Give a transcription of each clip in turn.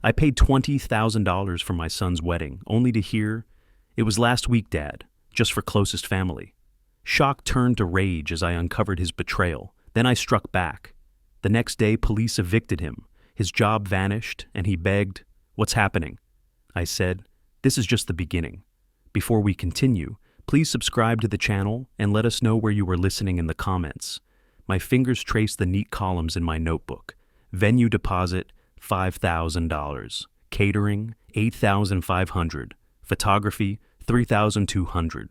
I paid $20,000 for my son's wedding, only to hear, "It was last week, Dad, just for closest family." Shock turned to rage as I uncovered his betrayal. Then I struck back. The next day, police evicted him. His job vanished, and he begged, "What's happening?" I said, "This is just the beginning." Before we continue, please subscribe to the channel and let us know where you were listening in the comments. My fingers traced the neat columns in my notebook. Venue deposit, $5,000. Catering, $8,500. Photography, $3,200.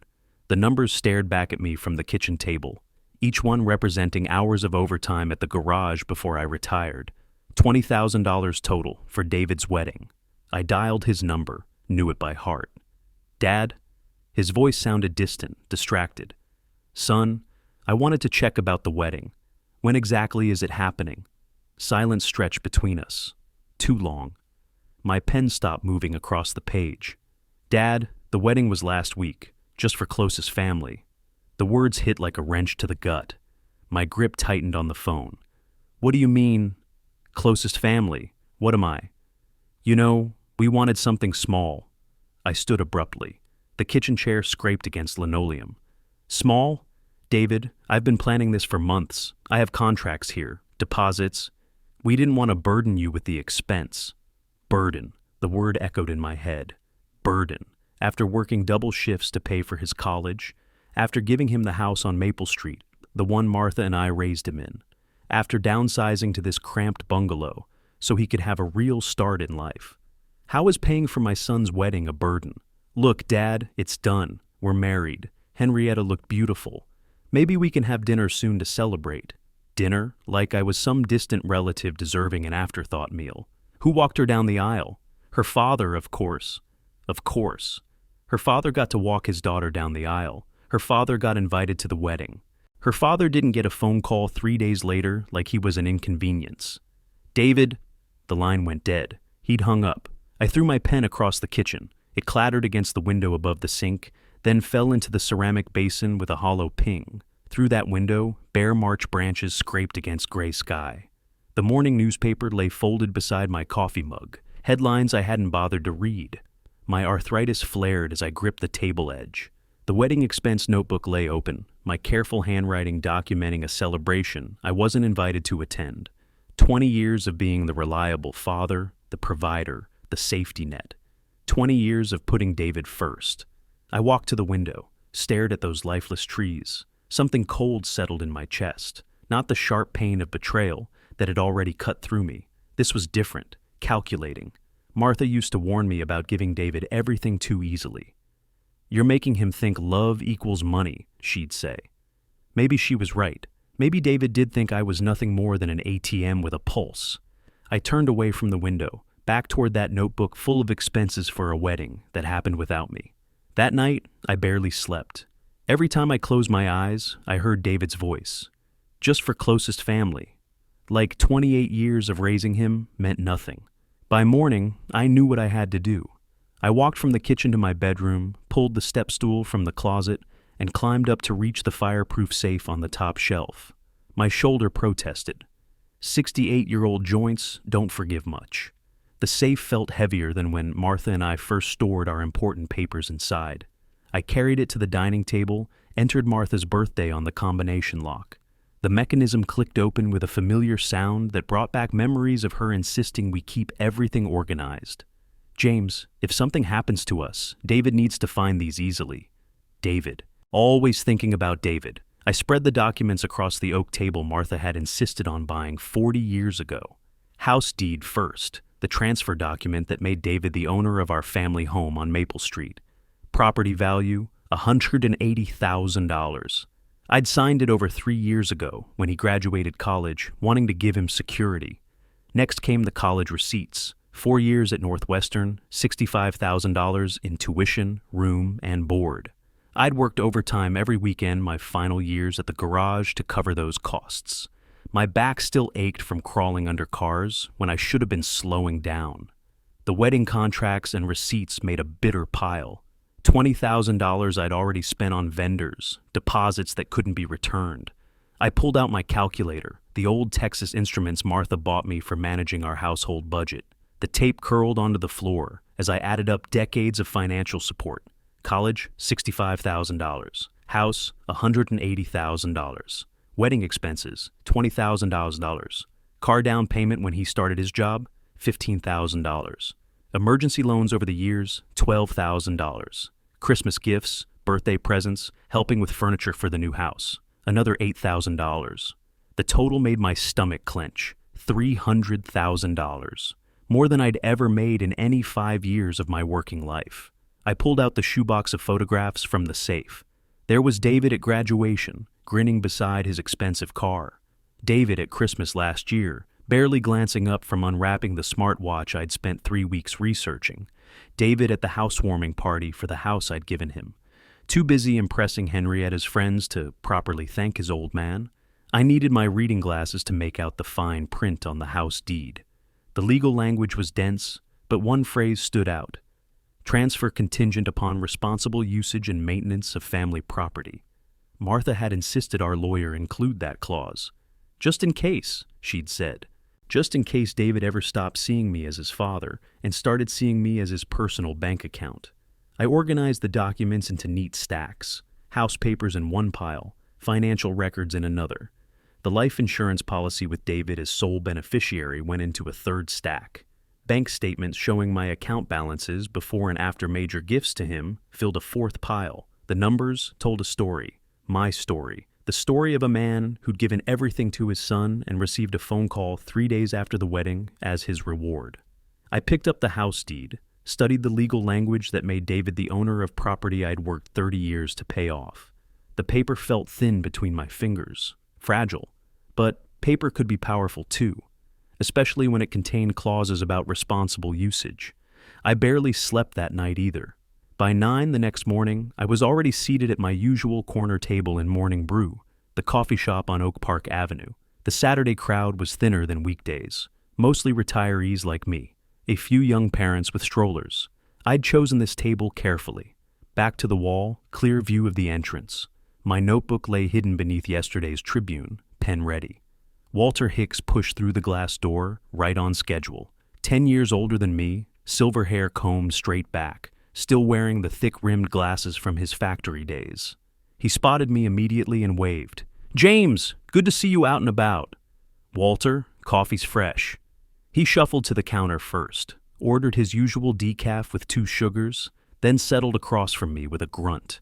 The numbers stared back at me from the kitchen table, each one representing hours of overtime at the garage before I retired. $20,000 total for David's wedding. I dialed his number, knew it by heart. "Dad?" His voice sounded distant, distracted. "Son, I wanted to check about the wedding. When exactly is it happening?" Silence stretched between us. Too long. My pen stopped moving across the page. "Dad, the wedding was last week, just for closest family." The words hit like a wrench to the gut. My grip tightened on the phone. "What do you mean, closest family? What am I?" "You know, we wanted something small." I stood abruptly. The kitchen chair scraped against linoleum. "Small? David, I've been planning this for months. I have contracts here, deposits. We didn't want to burden you with the expense." Burden. The word echoed in my head. Burden. After working double shifts to pay for his college, after giving him the house on Maple Street, the one Martha and I raised him in, after downsizing to this cramped bungalow so he could have a real start in life. How is paying for my son's wedding a burden? "Look, Dad, it's done. We're married. Henrietta looked beautiful. Maybe we can have dinner soon to celebrate." Dinner, like I was some distant relative deserving an afterthought meal. Who walked her down the aisle? Her father, of course. Of course. Her father got to walk his daughter down the aisle. Her father got invited to the wedding. Her father didn't get a phone call 3 days later like he was an inconvenience. "David," the line went dead. He'd hung up. I threw my pen across the kitchen. It clattered against the window above the sink, then fell into the ceramic basin with a hollow ping. Through that window, bare March branches scraped against gray sky. The morning newspaper lay folded beside my coffee mug, headlines I hadn't bothered to read. My arthritis flared as I gripped the table edge. The wedding expense notebook lay open, my careful handwriting documenting a celebration I wasn't invited to attend. 20 years of being the reliable father, the provider, the safety net. 20 years of putting David first. I walked to the window, stared at those lifeless trees. Something cold settled in my chest, not the sharp pain of betrayal that had already cut through me. This was different, calculating. Martha used to warn me about giving David everything too easily. "You're making him think love equals money," she'd say. Maybe she was right. Maybe David did think I was nothing more than an ATM with a pulse. I turned away from the window, back toward that notebook full of expenses for a wedding that happened without me. That night, I barely slept. Every time I closed my eyes, I heard David's voice. Just for closest family. Like 28 years of raising him meant nothing. By morning, I knew what I had to do. I walked from the kitchen to my bedroom, pulled the step stool from the closet, and climbed up to reach the fireproof safe on the top shelf. My shoulder protested. 68-year-old joints don't forgive much. The safe felt heavier than when Martha and I first stored our important papers inside. I carried it to the dining table, entered Martha's birthday on the combination lock. The mechanism clicked open with a familiar sound that brought back memories of her insisting we keep everything organized. "James, if something happens to us, David needs to find these easily." David. Always thinking about David. I spread the documents across the oak table Martha had insisted on buying 40 years ago. House deed first, the transfer document that made David the owner of our family home on Maple Street. Property value, $180,000. I'd signed it over 3 years ago when he graduated college, wanting to give him security. Next came the college receipts. 4 years at Northwestern, $65,000 in tuition, room, and board. I'd worked overtime every weekend my final years at the garage to cover those costs. My back still ached from crawling under cars when I should have been slowing down. The wedding contracts and receipts made a bitter pile. $20,000 I'd already spent on vendors, deposits that couldn't be returned. I pulled out my calculator, the old Texas Instruments Martha bought me for managing our household budget. The tape curled onto the floor as I added up decades of financial support. College, $65,000. House, $180,000. Wedding expenses, $20,000. Car down payment when he started his job, $15,000. Emergency loans over the years, $12,000. Christmas gifts, birthday presents, helping with furniture for the new house, another $8,000. The total made my stomach clench, $300,000. More than I'd ever made in any 5 years of my working life. I pulled out the shoebox of photographs from the safe. There was David at graduation, grinning beside his expensive car. David at Christmas last year, barely glancing up from unwrapping the smartwatch I'd spent 3 weeks researching. David at the housewarming party for the house I'd given him. Too busy impressing Henrietta's friends to properly thank his old man. I needed my reading glasses to make out the fine print on the house deed. The legal language was dense, but one phrase stood out. Transfer contingent upon responsible usage and maintenance of family property. Martha had insisted our lawyer include that clause. Just in case, she'd said. Just in case David ever stopped seeing me as his father and started seeing me as his personal bank account. I organized the documents into neat stacks, house papers in one pile, financial records in another. The life insurance policy with David as sole beneficiary went into a third stack. Bank statements showing my account balances before and after major gifts to him filled a fourth pile. The numbers told a story, my story, the story of a man who'd given everything to his son and received a phone call 3 days after the wedding as his reward. I picked up the house deed, studied the legal language that made David the owner of property I'd worked 30 years to pay off. The paper felt thin between my fingers, fragile, but paper could be powerful too, especially when it contained clauses about responsible usage. I barely slept that night either. By 9 the next morning, I was already seated at my usual corner table in Morning Brew, the coffee shop on Oak Park Avenue. The Saturday crowd was thinner than weekdays, mostly retirees like me, a few young parents with strollers. I'd chosen this table carefully. Back to the wall, clear view of the entrance. My notebook lay hidden beneath yesterday's Tribune, pen ready. Walter Hicks pushed through the glass door, right on schedule. 10 years older than me, silver hair combed straight back, still wearing the thick-rimmed glasses from his factory days. He spotted me immediately and waved. "James, good to see you out and about." "Walter, coffee's fresh." He shuffled to the counter first, ordered his usual decaf with 2 sugars, then settled across from me with a grunt.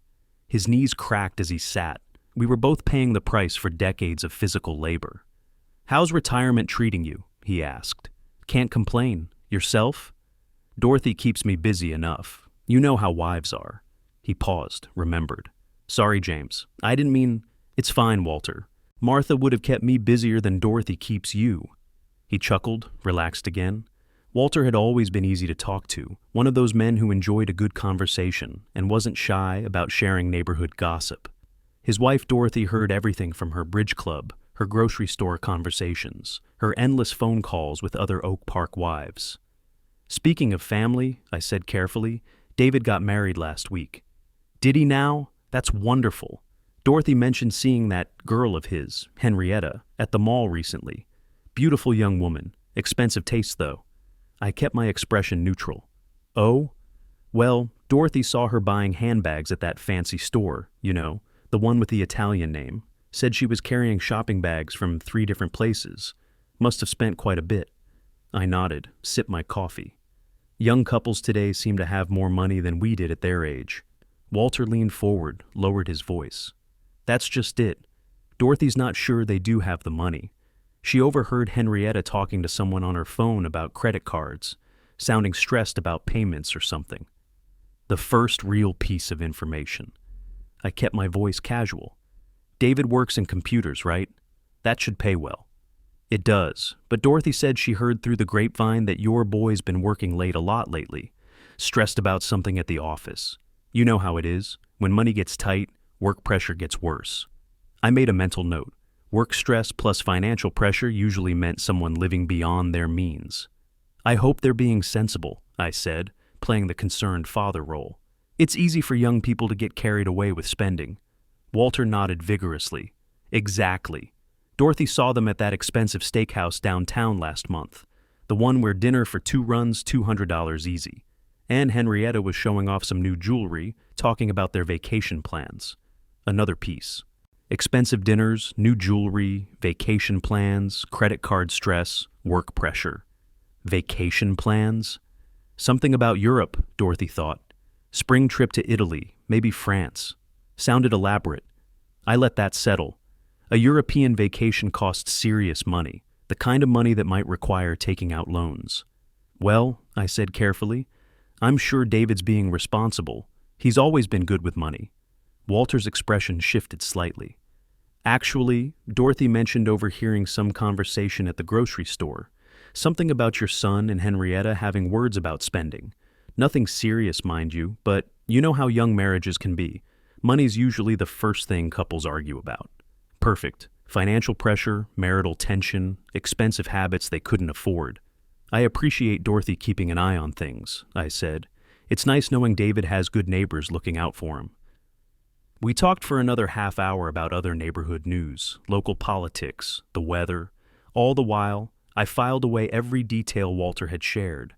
His knees cracked as he sat. We were both paying the price for decades of physical labor. "How's retirement treating you?" he asked. "Can't complain. Yourself?" "Dorothy keeps me busy enough. You know how wives are." He paused, remembered. "Sorry, James. I didn't mean—" "It's fine, Walter. Martha would have kept me busier than Dorothy keeps you." He chuckled, relaxed again. Walter had always been easy to talk to, one of those men who enjoyed a good conversation and wasn't shy about sharing neighborhood gossip. His wife Dorothy heard everything from her bridge club, her grocery store conversations, her endless phone calls with other Oak Park wives. "Speaking of family," I said carefully, "David got married last week." "Did he now? That's wonderful. Dorothy mentioned seeing that girl of his, Henrietta, at the mall recently. Beautiful young woman. Expensive taste, though." I kept my expression neutral. "Oh? Well, Dorothy saw her buying handbags at that fancy store, you know, the one with the Italian name. Said she was carrying shopping bags from 3 different places. Must have spent quite a bit." I nodded, sipped my coffee. Young couples today seem to have more money than we did at their age. Walter leaned forward, lowered his voice. "That's just it. Dorothy's not sure they do have the money. She overheard Henrietta talking to someone on her phone about credit cards, sounding stressed about payments or something." The first real piece of information. I kept my voice casual. "David works in computers, right? That should pay well." "It does, but Dorothy said she heard through the grapevine that your boy's been working late a lot lately, stressed about something at the office. You know how it is. When money gets tight, work pressure gets worse." I made a mental note. Work stress plus financial pressure usually meant someone living beyond their means. "I hope they're being sensible," I said, playing the concerned father role. "It's easy for young people to get carried away with spending." Walter nodded vigorously. "Exactly. Dorothy saw them at that expensive steakhouse downtown last month. The one where dinner for 2 runs, $200 easy. And Henrietta was showing off some new jewelry, talking about their vacation plans. Another piece. Expensive dinners, new jewelry, vacation plans, credit card stress, work pressure. Vacation plans? Something about Europe, Dorothy thought. Spring trip to Italy, maybe France. Sounded elaborate. I let that settle. A European vacation costs serious money, the kind of money that might require taking out loans. Well, I said carefully, I'm sure David's being responsible. He's always been good with money. Walter's expression shifted slightly. Actually, Dorothy mentioned overhearing some conversation at the grocery store. Something about your son and Henrietta having words about spending. Nothing serious, mind you, but you know how young marriages can be. Money's usually the first thing couples argue about. Perfect. Financial pressure, marital tension, expensive habits they couldn't afford. I appreciate Dorothy keeping an eye on things, I said. It's nice knowing David has good neighbors looking out for him. We talked for another half hour about other neighborhood news, local politics, the weather. All the while, I filed away every detail Walter had shared.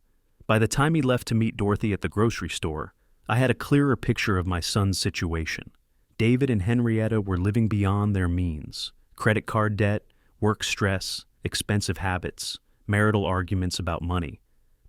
By the time he left to meet Dorothy at the grocery store, I had a clearer picture of my son's situation. David and Henrietta were living beyond their means. Credit card debt, work stress, expensive habits, marital arguments about money.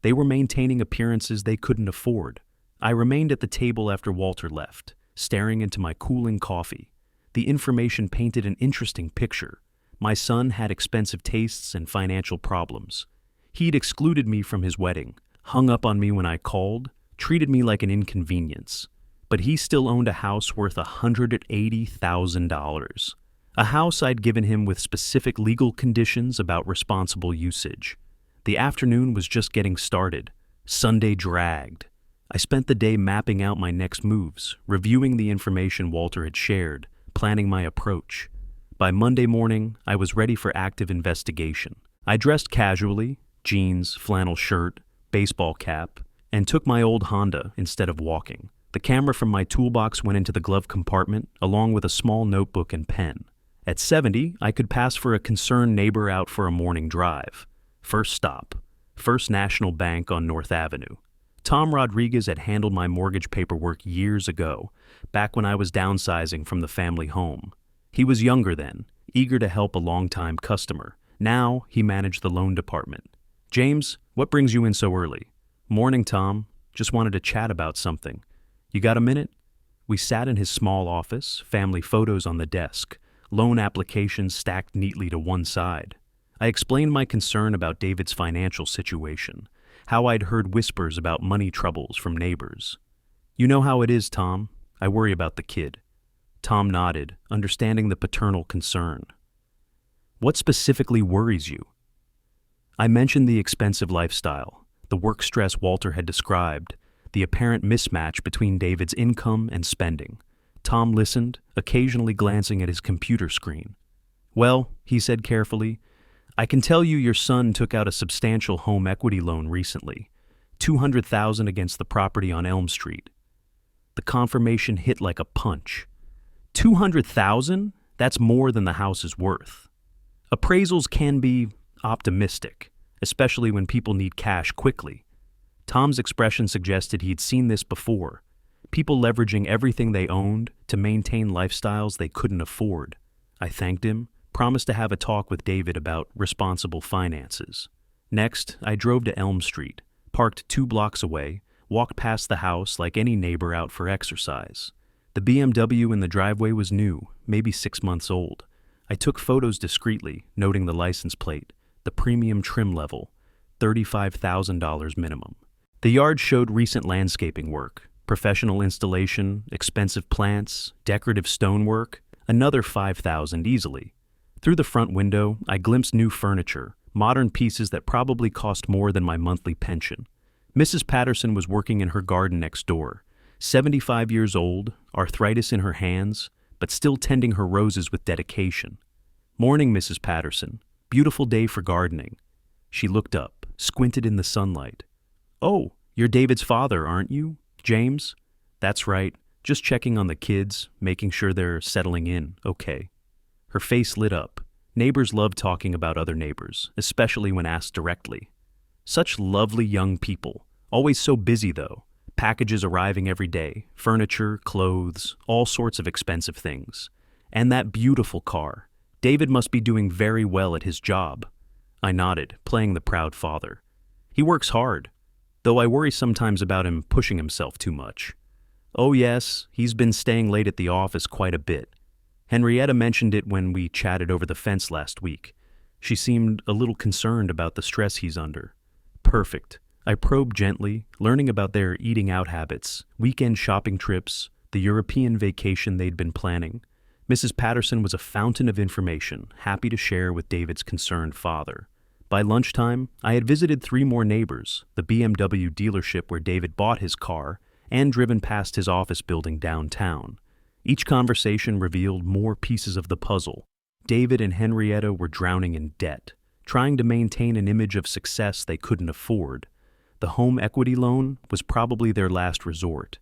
They were maintaining appearances they couldn't afford. I remained at the table after Walter left, staring into my cooling coffee. The information painted an interesting picture. My son had expensive tastes and financial problems. He'd excluded me from his wedding, hung up on me when I called, treated me like an inconvenience. But he still owned a house worth $180,000. A house I'd given him with specific legal conditions about responsible usage. The afternoon was just getting started. Sunday dragged. I spent the day mapping out my next moves, reviewing the information Walter had shared, planning my approach. By Monday morning, I was ready for active investigation. I dressed casually, jeans, flannel shirt, baseball cap, and took my old Honda instead of walking. The camera from my toolbox went into the glove compartment, along with a small notebook and pen. At 70, I could pass for a concerned neighbor out for a morning drive. First stop, First National Bank on North Avenue. Tom Rodriguez had handled my mortgage paperwork years ago, back when I was downsizing from the family home. He was younger then, eager to help a longtime customer. Now, he managed the loan department. James, what brings you in so early? Morning, Tom. Just wanted to chat about something. You got a minute? We sat in his small office, family photos on the desk, loan applications stacked neatly to one side. I explained my concern about David's financial situation, how I'd heard whispers about money troubles from neighbors. You know how it is, Tom. I worry about the kid. Tom nodded, understanding the paternal concern. What specifically worries you? I mentioned the expensive lifestyle, the work stress Walter had described, the apparent mismatch between David's income and spending. Tom listened, occasionally glancing at his computer screen. Well, he said carefully, I can tell you your son took out a substantial home equity loan recently, $200,000 against the property on Elm Street. The confirmation hit like a punch. $200,000? That's more than the house is worth. Appraisals can be optimistic, especially when people need cash quickly. Tom's expression suggested he'd seen this before. People leveraging everything they owned to maintain lifestyles they couldn't afford. I thanked him, promised to have a talk with David about responsible finances. Next, I drove to Elm Street, parked 2 blocks away, walked past the house like any neighbor out for exercise. The BMW in the driveway was new, maybe 6 months old. I took photos discreetly, noting the license plate, the premium trim level, $35,000 minimum. The yard showed recent landscaping work, professional installation, expensive plants, decorative stonework, another $5,000 easily. Through the front window, I glimpsed new furniture, modern pieces that probably cost more than my monthly pension. Mrs. Patterson was working in her garden next door, 75 years old, arthritis in her hands, but still tending her roses with dedication. Morning, Mrs. Patterson. Beautiful day for gardening. She looked up, squinted in the sunlight. Oh, you're David's father, aren't you, James? That's right. Just checking on the kids, making sure they're settling in, okay. Her face lit up. Neighbors love talking about other neighbors, especially when asked directly. Such lovely young people. Always so busy, though. Packages arriving every day, furniture, clothes, all sorts of expensive things. And that beautiful car. David must be doing very well at his job. I nodded, playing the proud father. He works hard, though I worry sometimes about him pushing himself too much. Oh yes, he's been staying late at the office quite a bit. Henrietta mentioned it when we chatted over the fence last week. She seemed a little concerned about the stress he's under. Perfect. I probed gently, learning about their eating out habits, weekend shopping trips, the European vacation they'd been planning. Mrs. Patterson was a fountain of information, happy to share with David's concerned father. By lunchtime, I had visited 3 more neighbors, the BMW dealership where David bought his car, and driven past his office building downtown. Each conversation revealed more pieces of the puzzle. David and Henrietta were drowning in debt, trying to maintain an image of success they couldn't afford. The home equity loan was probably their last resort,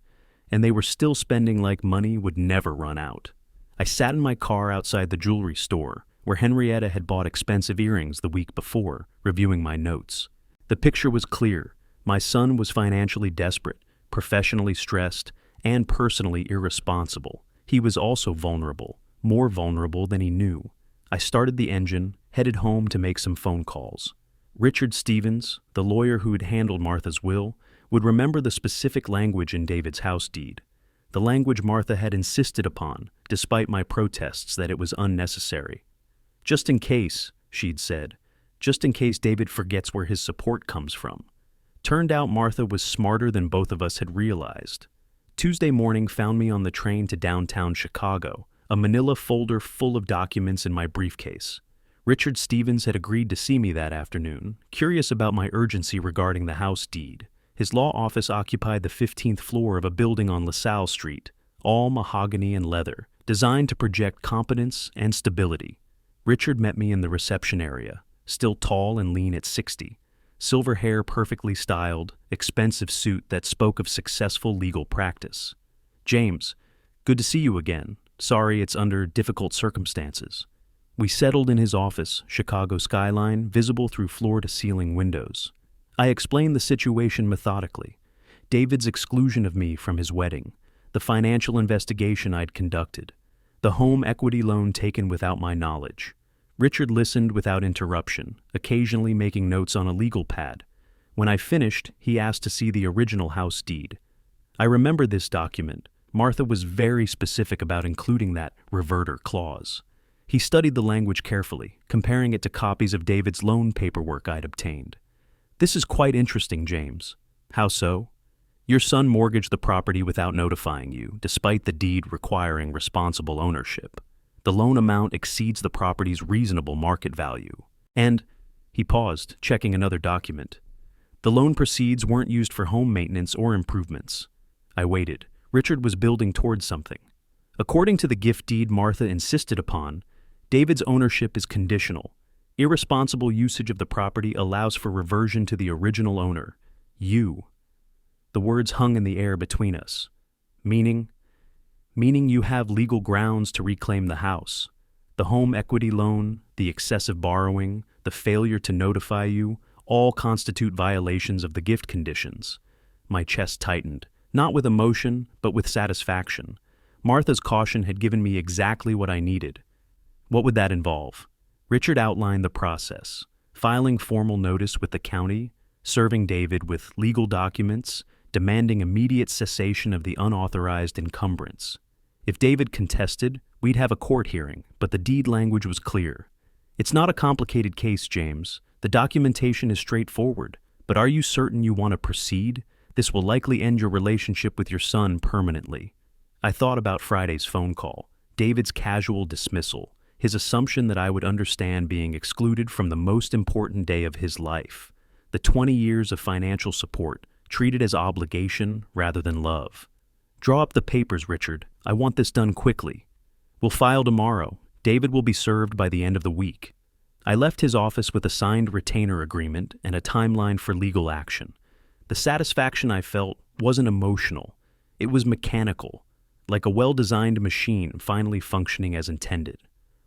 and they were still spending like money would never run out. I sat in my car outside the jewelry store, where Henrietta had bought expensive earrings the week before, reviewing my notes. The picture was clear. My son was financially desperate, professionally stressed, and personally irresponsible. He was also vulnerable, more vulnerable than he knew. I started the engine, headed home to make some phone calls. Richard Stevens, the lawyer who had handled Martha's will, would remember the specific language in David's house deed. The language Martha had insisted upon, despite my protests that it was unnecessary. Just in case, she'd said, just in case David forgets where his support comes from. Turned out Martha was smarter than both of us had realized. Tuesday morning found me on the train to downtown Chicago, a manila folder full of documents in my briefcase. Richard Stevens had agreed to see me that afternoon, curious about my urgency regarding the house deed. His law office occupied the 15th floor of a building on LaSalle Street, all mahogany and leather, designed to project competence and stability. Richard met me in the reception area, still tall and lean at 60. Silver hair perfectly styled, expensive suit that spoke of successful legal practice. James, good to see you again. Sorry it's under difficult circumstances. We settled in his office, Chicago skyline, visible through floor-to-ceiling windows. I explained the situation methodically. David's exclusion of me from his wedding, the financial investigation I'd conducted, the home equity loan taken without my knowledge. Richard listened without interruption, occasionally making notes on a legal pad. When I finished, he asked to see the original house deed. I remember this document. Martha was very specific about including that reverter clause. He studied the language carefully, comparing it to copies of David's loan paperwork I'd obtained. This is quite interesting, James. How so? Your son mortgaged the property without notifying you, despite the deed requiring responsible ownership. The loan amount exceeds the property's reasonable market value. And, he paused, checking another document. The loan proceeds weren't used for home maintenance or improvements. I waited. Richard was building towards something. According to the gift deed Martha insisted upon, David's ownership is conditional. Irresponsible usage of the property allows for reversion to the original owner, you. The words hung in the air between us. Meaning you have legal grounds to reclaim the house. The home equity loan, the excessive borrowing, the failure to notify you, all constitute violations of the gift conditions. My chest tightened, not with emotion, but with satisfaction. Martha's caution had given me exactly what I needed. What would that involve? Richard outlined the process, filing formal notice with the county, serving David with legal documents, demanding immediate cessation of the unauthorized encumbrance. If David contested, we'd have a court hearing, but the deed language was clear. It's not a complicated case, James. The documentation is straightforward. But are you certain you want to proceed? This will likely end your relationship with your son permanently. I thought about Friday's phone call, David's casual dismissal, his assumption that I would understand being excluded from the most important day of his life, the 20 years of financial support, treated as obligation rather than love. Draw up the papers, Richard. I want this done quickly. We'll file tomorrow. David will be served by the end of the week. I left his office with a signed retainer agreement and a timeline for legal action. The satisfaction I felt wasn't emotional. It was mechanical, like a well-designed machine finally functioning as intended.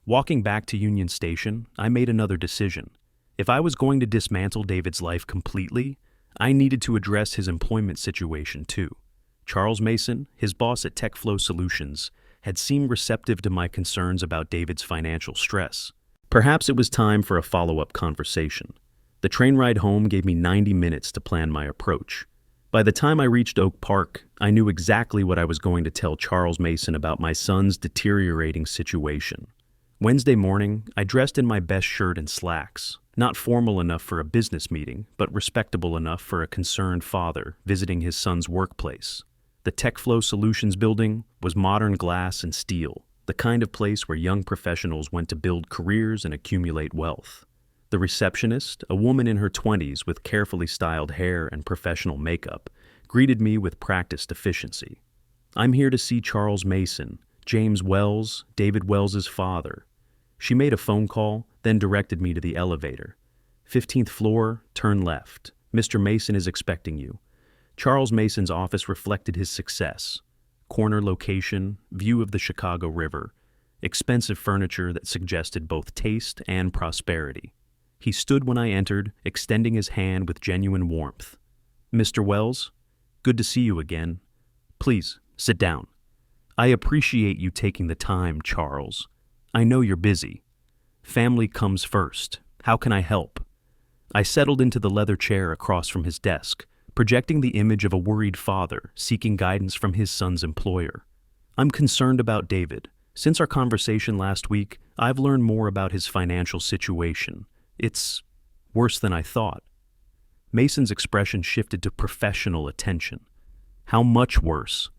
Walking back to Union Station, I made another decision. If I was going to dismantle David's life completely, I needed to address his employment situation too. Charles Mason, his boss at TechFlow Solutions, had seemed receptive to my concerns about David's financial stress. Perhaps it was time for a follow-up conversation. The train ride home gave me 90 minutes to plan my approach. By the time I reached Oak Park, I knew exactly what I was going to tell Charles Mason about my son's deteriorating situation. Wednesday morning, I dressed in my best shirt and slacks, not formal enough for a business meeting, but respectable enough for a concerned father visiting his son's workplace. The TechFlow Solutions building was modern glass and steel, the kind of place where young professionals went to build careers and accumulate wealth. The receptionist, a woman in her 20s with carefully styled hair and professional makeup, greeted me with practiced efficiency. "I'm here to see Charles Mason, James Wells, David Wells's father." She made a phone call, then directed me to the elevator. 15th floor, turn left. "Mr. Mason is expecting you." Charles Mason's office reflected his success. Corner location, view of the Chicago River, expensive furniture that suggested both taste and prosperity. He stood when I entered, extending his hand with genuine warmth. "Mr. Wells, good to see you again. Please, sit down." "I appreciate you taking the time, Charles. I know you're busy. Family comes first. How can I help?" I settled into the leather chair across from his desk, projecting the image of a worried father seeking guidance from his son's employer. "I'm concerned about David. Since our conversation last week, I've learned more about his financial situation. It's worse than I thought." Mason's expression shifted to professional attention. "How much worse?"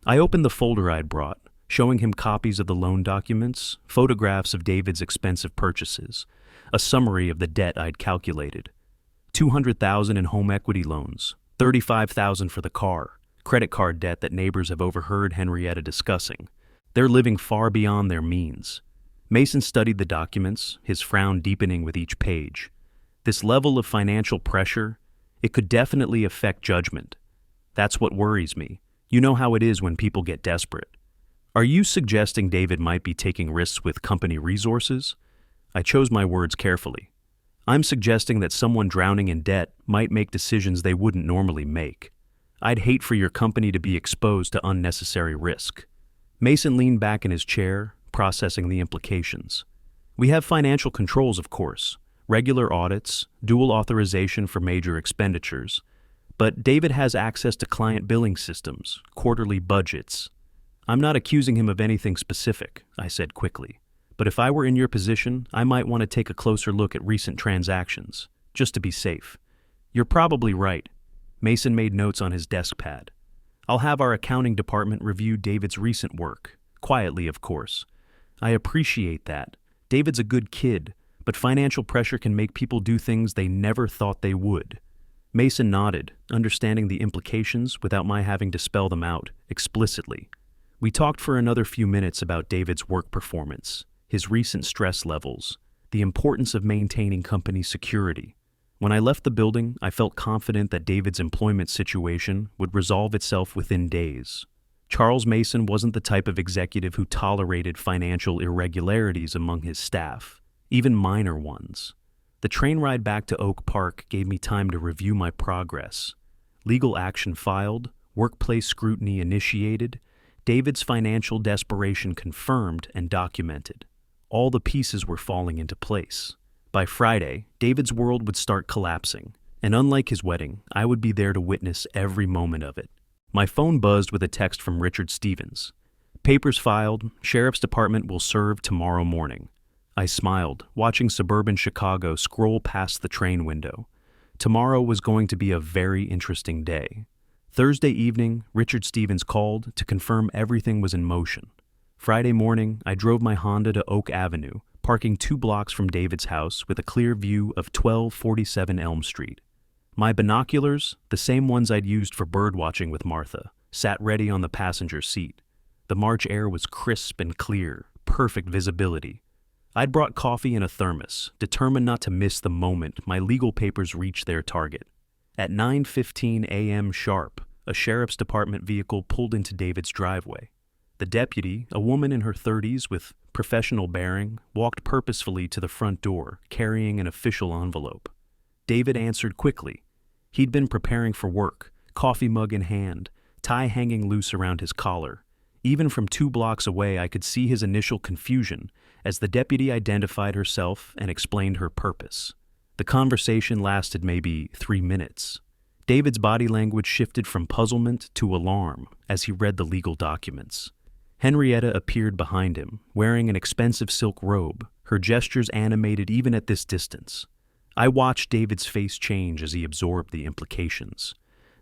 I opened the folder I'd brought, showing him copies of the loan documents, photographs of David's expensive purchases, a summary of the debt I'd calculated. $200,000 in home equity loans, $35,000 for the car, credit card debt that neighbors have overheard Henrietta discussing. They're living far beyond their means. Mason studied the documents, his frown deepening with each page. This level of financial pressure, it could definitely affect judgment. That's what worries me. You know how it is when people get desperate. "Are you suggesting David might be taking risks with company resources?" I chose my words carefully. "I'm suggesting that someone drowning in debt might make decisions they wouldn't normally make. I'd hate for your company to be exposed to unnecessary risk." Mason leaned back in his chair, processing the implications. "We have financial controls, of course, regular audits, dual authorization for major expenditures. But David has access to client billing systems, quarterly budgets." "I'm not accusing him of anything specific," I said quickly. "But if I were in your position, I might want to take a closer look at recent transactions, just to be safe." "You're probably right." Mason made notes on his desk pad. "I'll have our accounting department review David's recent work, quietly, of course. I appreciate that. David's a good kid, but financial pressure can make people do things they never thought they would." Mason nodded, understanding the implications without my having to spell them out explicitly. We talked for another few minutes about David's work performance, his recent stress levels, the importance of maintaining company security. When I left the building, I felt confident that David's employment situation would resolve itself within days. Charles Mason wasn't the type of executive who tolerated financial irregularities among his staff, even minor ones. The train ride back to Oak Park gave me time to review my progress. Legal action filed, workplace scrutiny initiated, David's financial desperation confirmed and documented. All the pieces were falling into place. By Friday, David's world would start collapsing, and unlike his wedding, I would be there to witness every moment of it. My phone buzzed with a text from Richard Stevens. "Papers filed. Sheriff's Department will serve tomorrow morning." I smiled, watching suburban Chicago scroll past the train window. Tomorrow was going to be a very interesting day. Thursday evening, Richard Stevens called to confirm everything was in motion. Friday morning, I drove my Honda to Oak Avenue, parking 2 blocks from David's house with a clear view of 1247 Elm Street. My binoculars, the same ones I'd used for birdwatching with Martha, sat ready on the passenger seat. The March air was crisp and clear, perfect visibility. I'd brought coffee in a thermos, determined not to miss the moment my legal papers reached their target. At 9:15 a.m. sharp, a sheriff's department vehicle pulled into David's driveway. The deputy, a woman in her 30s with professional bearing, walked purposefully to the front door, carrying an official envelope. David answered quickly. He'd been preparing for work, coffee mug in hand, tie hanging loose around his collar. Even from 2 blocks away, I could see his initial confusion as the deputy identified herself and explained her purpose. The conversation lasted maybe 3 minutes. David's body language shifted from puzzlement to alarm as he read the legal documents. Henrietta appeared behind him, wearing an expensive silk robe, her gestures animated even at this distance. I watched David's face change as he absorbed the implications.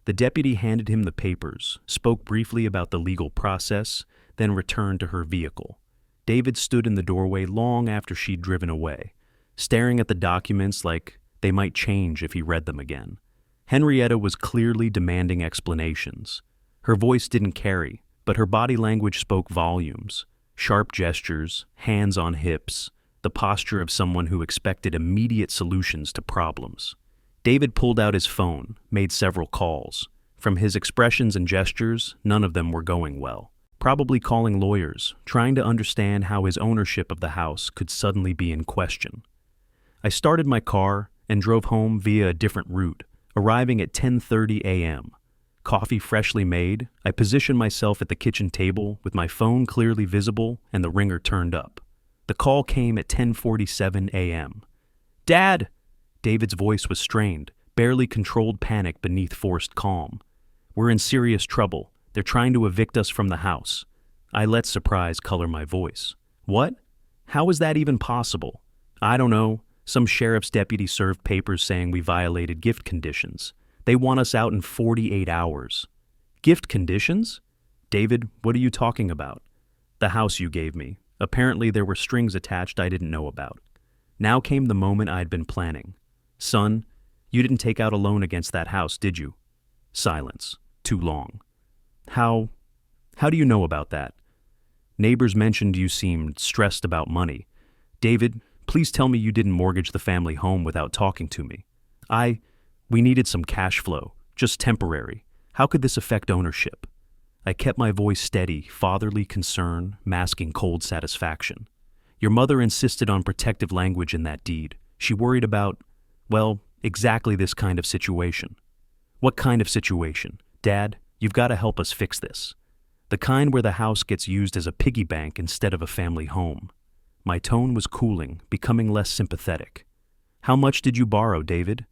The deputy handed him the papers, spoke briefly about the legal process, then returned to her vehicle. David stood in the doorway long after she'd driven away, staring at the documents like they might change if he read them again. Henrietta was clearly demanding explanations. Her voice didn't carry, but her body language spoke volumes. Sharp gestures, hands on hips, the posture of someone who expected immediate solutions to problems. David pulled out his phone, made several calls. From his expressions and gestures, none of them were going well. Probably calling lawyers, trying to understand how his ownership of the house could suddenly be in question. I started my car and drove home via a different route, arriving at 10:30 a.m. Coffee freshly made, I positioned myself at the kitchen table with my phone clearly visible and the ringer turned up. The call came at 10:47 a.m. "Dad!" David's voice was strained, barely controlled panic beneath forced calm. "We're in serious trouble. They're trying to evict us from the house." I let surprise color my voice. "What? How is that even possible?" "I don't know. Some sheriff's deputy served papers saying we violated gift conditions. They want us out in 48 hours. "Gift conditions?" "David, what are you talking about?" "The house you gave me. Apparently there were strings attached I didn't know about." Now came the moment I'd been planning. "Son, you didn't take out a loan against that house, did you?" Silence. Too long. How do you know about that?" "Neighbors mentioned you seemed stressed about money." "David, please tell me you didn't mortgage the family home without talking to me." We needed some cash flow, just temporary. How could this affect ownership?" I kept my voice steady, fatherly concern, masking cold satisfaction. "Your mother insisted on protective language in that deed. She worried about, well, exactly this kind of situation." "What kind of situation? Dad, you've got to help us fix this." "The kind where the house gets used as a piggy bank instead of a family home." My tone was cooling, becoming less sympathetic. "How much did you borrow, David?"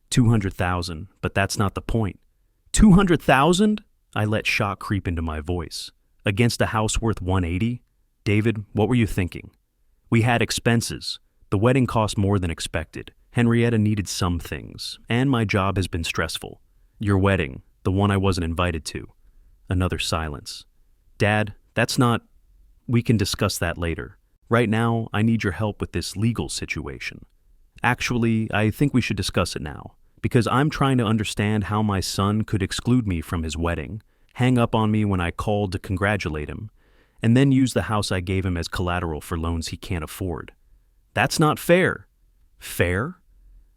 $200,000, but that's not the point." $200,000? I let shock creep into my voice. "Against a house worth 180? David, what were you thinking?" "We had expenses. The wedding cost more than expected. Henrietta needed some things, and my job has been stressful." "Your wedding, the one I wasn't invited to." Another silence. "Dad, that's not... We can discuss that later. Right now, I need your help with this legal situation." "Actually, I think we should discuss it now, because I'm trying to understand how my son could exclude me from his wedding, hang up on me when I called to congratulate him, and then use the house I gave him as collateral for loans he can't afford. That's not fair." "Fair?"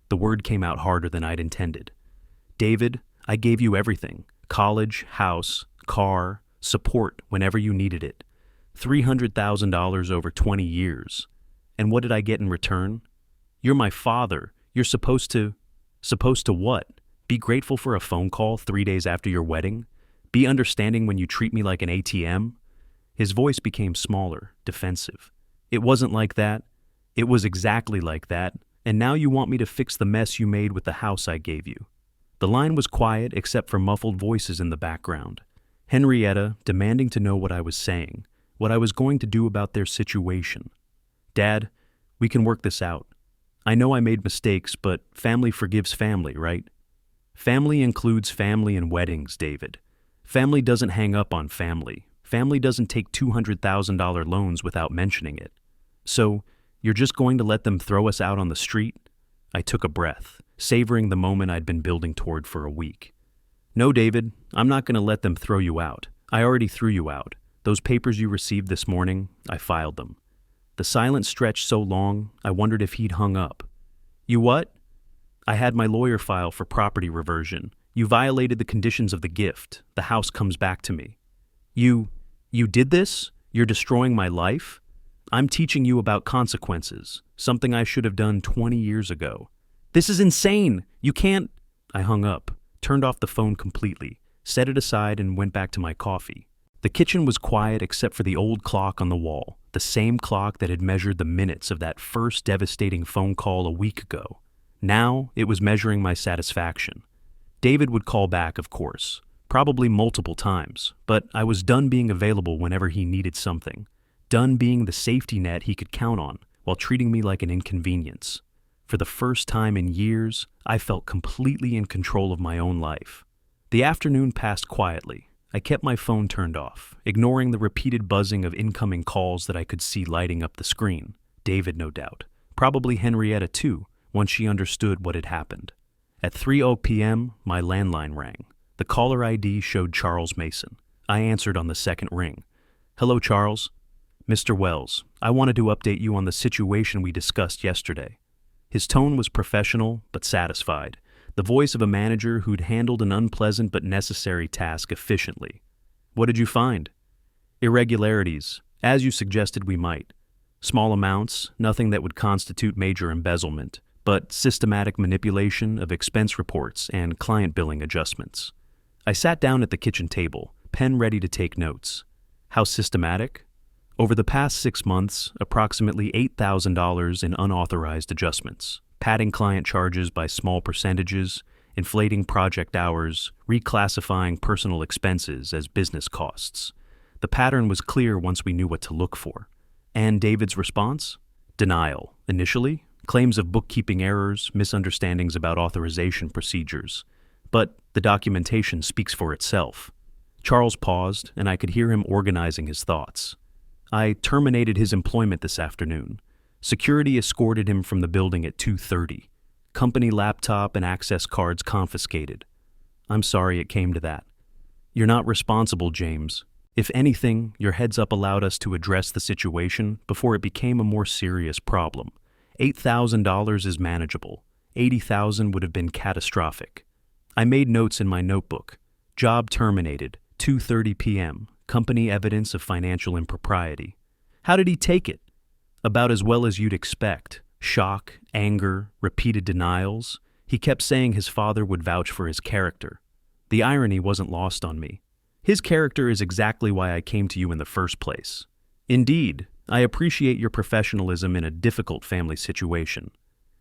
The word came out harder than I'd intended. "David, I gave you everything. College, house, car, support whenever you needed it. $300,000 over 20 years. And what did I get in return? You're my father. You're supposed to what? Be grateful for a phone call 3 days after your wedding? Be understanding when you treat me like an ATM?" His voice became smaller, defensive. "It wasn't like that. It was exactly like that. And now you want me to fix the mess you made with the house I gave you." The line was quiet except for muffled voices in the background. Henrietta demanding to know what I was saying, what I was going to do about their situation. "Dad, we can work this out. I know I made mistakes, but family forgives family, right?" "Family includes family and weddings, David. Family doesn't hang up on family. Family doesn't take $200,000 loans without mentioning it. So, you're just going to let them throw us out on the street?" I took a breath, savoring the moment I'd been building toward for a week. "No, David, I'm not going to let them throw you out. I already threw you out. Those papers you received this morning, I filed them." The silence stretched so long, I wondered if he'd hung up. "You what?" "I had my lawyer file for property reversion. You violated the conditions of the gift. The house comes back to me." You did this? You're destroying my life?" I'm teaching you about consequences, something I should have done 20 years ago. This is insane! You can't. I hung up, turned off the phone completely, set it aside, and went back to my coffee. The kitchen was quiet except for the old clock on the wall, the same clock that had measured the minutes of that first devastating phone call a week ago. Now it was measuring my satisfaction. David would call back, of course, probably multiple times, but I was done being available whenever he needed something, done being the safety net he could count on while treating me like an inconvenience. For the first time in years, I felt completely in control of my own life. The afternoon passed quietly. I kept my phone turned off, ignoring the repeated buzzing of incoming calls that I could see lighting up the screen. David, no doubt. Probably Henrietta, too, once she understood what had happened. At 3:00 p.m., my landline rang. The caller ID showed Charles Mason. I answered on the second ring. "Hello, Charles." "Mr. Wells, I wanted to update you on the situation we discussed yesterday." His tone was professional but satisfied, the voice of a manager who'd handled an unpleasant but necessary task efficiently. "What did you find?" "Irregularities, as you suggested we might. Small amounts, nothing that would constitute major embezzlement, but systematic manipulation of expense reports and client billing adjustments." I sat down at the kitchen table, pen ready to take notes. "How systematic?" "Over the past 6 months, approximately $8,000 in unauthorized adjustments, padding client charges by small percentages, inflating project hours, reclassifying personal expenses as business costs. The pattern was clear once we knew what to look for." "And David's response?" "Denial, initially, claims of bookkeeping errors, misunderstandings about authorization procedures. But the documentation speaks for itself." Charles paused, and I could hear him organizing his thoughts. "I terminated his employment this afternoon. Security escorted him from the building at 2:30. Company laptop and access cards confiscated. I'm sorry it came to that." "You're not responsible, James. If anything, your heads up allowed us to address the situation before it became a more serious problem. $8,000 is manageable. $80,000 would have been catastrophic." I made notes in my notebook. "Job terminated, 2:30 p.m. Company evidence of financial impropriety." "How did he take it?" "About as well as you'd expect. Shock, anger, repeated denials. He kept saying his father would vouch for his character." The irony wasn't lost on me. "His character is exactly why I came to you in the first place." "Indeed, I appreciate your professionalism in a difficult family situation."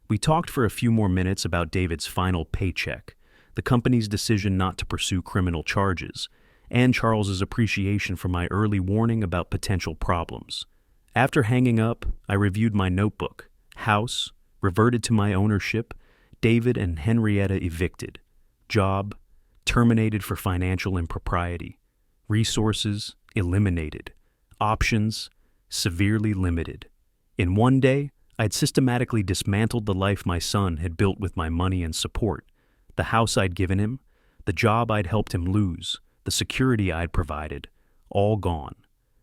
We talked for a few more minutes about David's final paycheck, the company's decision not to pursue criminal charges, and Charles's appreciation for my early warning about potential problems. After hanging up, I reviewed my notebook. House, reverted to my ownership. David and Henrietta evicted. Job, terminated for financial impropriety. Resources, eliminated. Options, severely limited. In one day, I'd systematically dismantled the life my son had built with my money and support. The house I'd given him, the job I'd helped him lose, the security I'd provided, all gone.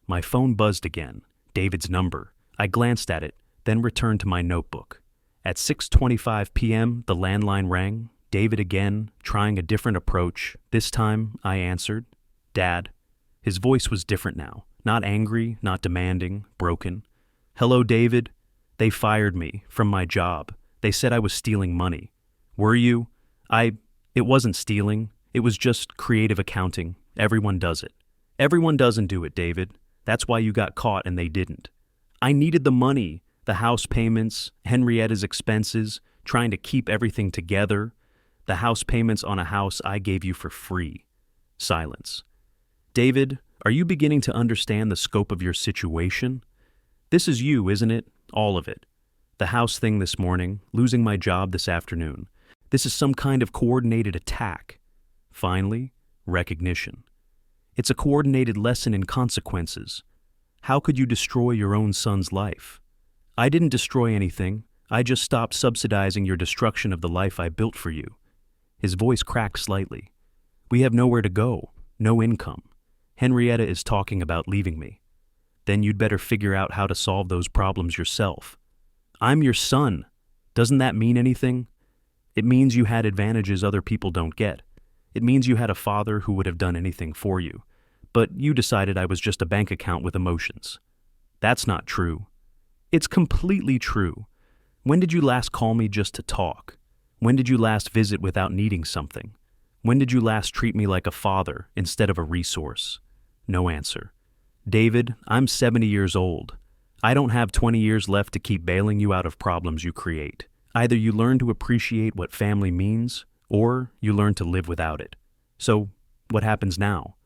My phone buzzed again. David's number. I glanced at it, then returned to my notebook. At 6:25 p.m., the landline rang. David again, trying a different approach. This time, I answered. "Dad." His voice was different now. Not angry, not demanding, broken. "Hello, David. They fired me from my job. They said I was stealing money." "Were you?" It wasn't stealing. It was just creative accounting. Everyone does it." "Everyone doesn't do it, David. That's why you got caught and they didn't." "I needed the money, the house payments, Henrietta's expenses, trying to keep everything together. The house payments on a house I gave you for free." Silence. "David, are you beginning to understand the scope of your situation? This is you, isn't it? All of it. The house thing this morning, losing my job this afternoon. This is some kind of coordinated attack. Finally, recognition. It's a coordinated lesson in consequences. How could you destroy your own son's life? I didn't destroy anything. I just stopped subsidizing your destruction of the life I built for you." His voice cracked slightly. "We have nowhere to go, no income. Henrietta is talking about leaving me." "Then you'd better figure out how to solve those problems yourself." "I'm your son. Doesn't that mean anything?" "It means you had advantages other people don't get. It means you had a father who would have done anything for you. But you decided I was just a bank account with emotions." "That's not true. It's completely true. When did you last call me just to talk? When did you last visit without needing something? When did you last treat me like a father instead of a resource? No answer. David, I'm 70 years old. I don't have 20 years left to keep bailing you out of problems you create. Either you learn to appreciate what family means, or you learn to live without it. So, what happens now?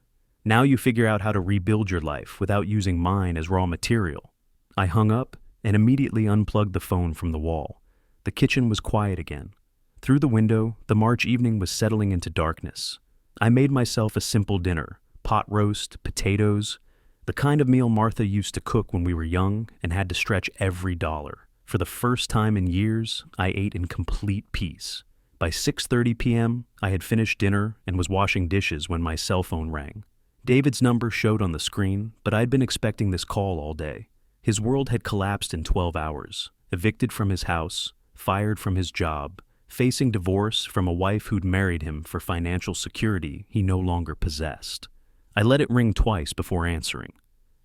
Now you figure out how to rebuild your life without using mine as raw material. I hung up and immediately unplugged the phone from the wall. The kitchen was quiet again. Through the window, the March evening was settling into darkness. I made myself a simple dinner: pot roast, potatoes, the kind of meal Martha used to cook when we were young and had to stretch every dollar. For the first time in years, I ate in complete peace. By 6:30 p.m., I had finished dinner and was washing dishes when my cell phone rang. David's number showed on the screen, but I'd been expecting this call all day. His world had collapsed in 12 hours, evicted from his house, fired from his job, facing divorce from a wife who'd married him for financial security he no longer possessed. I let it ring twice before answering.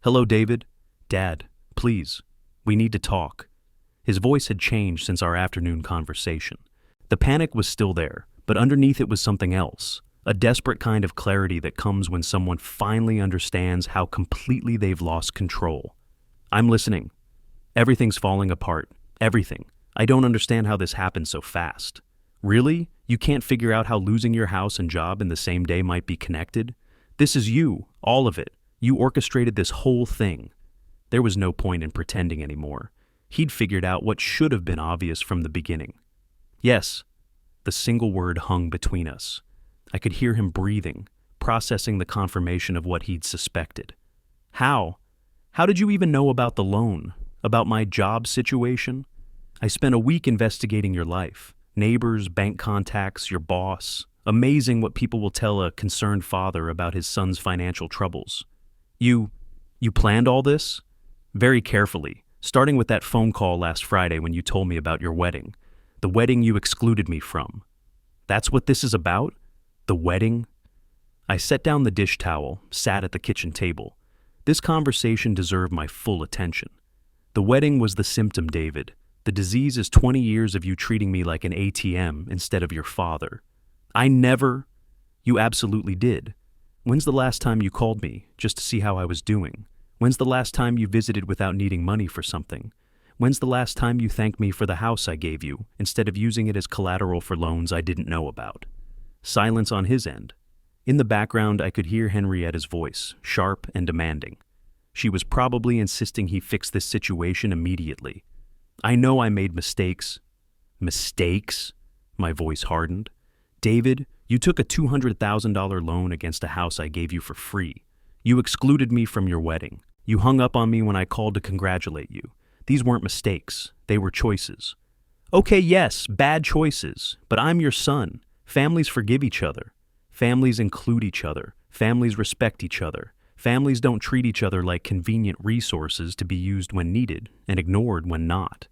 "Hello, David. Dad, please. We need to talk." His voice had changed since our afternoon conversation. The panic was still there, but underneath it was something else, a desperate kind of clarity that comes when someone finally understands how completely they've lost control. "I'm listening. Everything's falling apart. Everything. I don't understand how this happened so fast." "Really? You can't figure out how losing your house and job in the same day might be connected? This is you, all of it. You orchestrated this whole thing." There was no point in pretending anymore. He'd figured out what should have been obvious from the beginning. "Yes." The single word hung between us. I could hear him breathing, processing the confirmation of what he'd suspected. "How? How did you even know about the loan? About my job situation? I spent a week investigating your life. Neighbors, bank contacts, your boss. Amazing what people will tell a concerned father about his son's financial troubles. You planned all this?" "Very carefully, starting with that phone call last Friday when you told me about your wedding. The wedding you excluded me from." "That's what this is about? The wedding?" I set down the dish towel, sat at the kitchen table. This conversation deserved my full attention. "The wedding was the symptom, David. The disease is 20 years of you treating me like an ATM instead of your father." "I never—" "You absolutely did. When's the last time you called me just to see how I was doing? When's the last time you visited without needing money for something? When's the last time you thanked me for the house I gave you instead of using it as collateral for loans I didn't know about?" Silence on his end. In the background, I could hear Henrietta's voice, sharp and demanding. She was probably insisting he fix this situation immediately. "I know I made mistakes." "Mistakes?" My voice hardened. "David, you took a $200,000 loan against a house I gave you for free. You excluded me from your wedding. You hung up on me when I called to congratulate you. These weren't mistakes. They were choices." "Okay, yes, bad choices, but I'm your son. Families forgive each other. Families include each other. Families respect each other. Families don't treat each other like convenient resources to be used when needed and ignored when not."